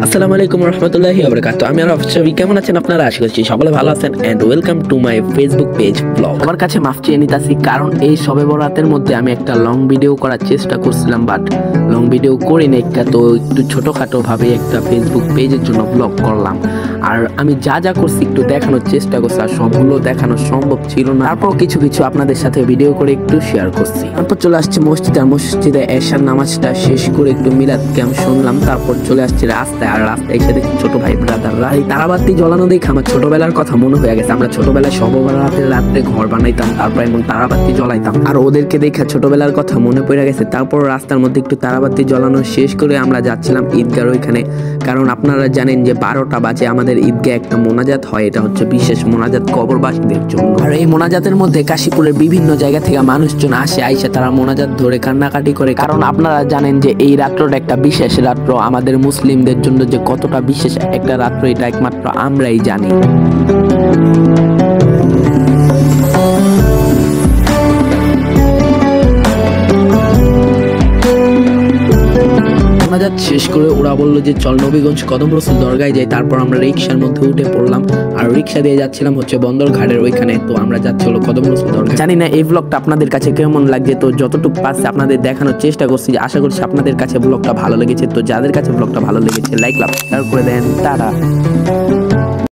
আসসালামু আলাইকুম রহমতুল্লাহি ওয়া বারাকাতুহু। আমি আরফ ছবি, কেমন আছেন আপনারা? আশা করছি সকলে ভালো আছেন and welcome to my Facebook page blog. আমার কাছে মাফ চেয়ে নিতেছি, কারণ এই শবে বরাতের মধ্যে আমি একটা লং ভিডিও করার চেষ্টা করছিলাম, বাট লং ভিডিও করি না, তো একটু ছোটখাটো ভাবে একটা ফেসবুক পেজের জন্য ব্লগ করলাম। আর আমি যা যা করছি একটু দেখানোর চেষ্টা করছি, আর সবগুলো দেখানো সম্ভব ছিল না। তারপর কিছু কিছু আপনাদের সাথে ভিডিও করে একটু শেয়ার করছি। তারপর চলে আসছে মসজিদে এশার নামাজটা শেষ করে একটু মিলাদ ক্যাম্প শুনলাম। তারপর চলে আসছে রাস্তায়, আর রাস্তায় এসে দেখি ছোট ভাই ব্রাদাররা এই তারাবাতি জ্বালানো দেখে আমার ছোটবেলার কথা মনে হয়ে গেছে। আমরা ছোটবেলায় সবরাতের রাত্রে ঘর বানাইতাম, তারপর এমন তারাবাতি জ্বলাইতাম, আর ওদেরকে দেখে ছোটবেলার কথা মনে পড়ে গেছে। তারপর রাস্তার মধ্যে একটু তারাবাতি জ্বালানো শেষ করে আমরা যাচ্ছিলাম ঈদগার ওইখানে, কারণ আপনারা জানেন যে 12টা বাজে আমাদের ঈদগায় একটা মোনাজাত হয়। এটা হচ্ছে বিশেষ মোনাজাত কবরবাসীদের জন্য। আর এই মোনাজাতের মধ্যে কাশীপুরের বিভিন্ন জায়গা থেকে মানুষজন আসে, আইসা তারা মোনাজাত ধরে কান্নাকাটি করে, কারণ আপনারা জানেন যে এই রাত্রটা একটা বিশেষ রাত্র আমাদের মুসলিমদের জন্য, যে কতটা বিশেষ একটা রাত্র এটা একমাত্র আমরাই জানি। মোনাজাত শেষ করে ওরা বললো যে চল নবীগঞ্জ কদম রসুল দরগায় যাই। তারপর আমরা রিক্সার মধ্যে উঠে পড়লাম, আর রিক্সা দিয়ে যাচ্ছিলাম হচ্ছে বন্দরঘাটের ওইখানে। তো আমরা যাচ্ছি হলো কদম রসুল দরগা। জানি না এই ব্লগটা আপনাদের কাছে কেমন লাগছে, তো যতটুকু পারছি আপনাদের দেখানোর চেষ্টা করছি। আশা করছি আপনাদের কাছে ব্লগটা ভালো লেগেছে। তো যাদের কাছে ব্লগটা ভালো লেগেছে লাইক শেয়ার করে দেন। টাটা।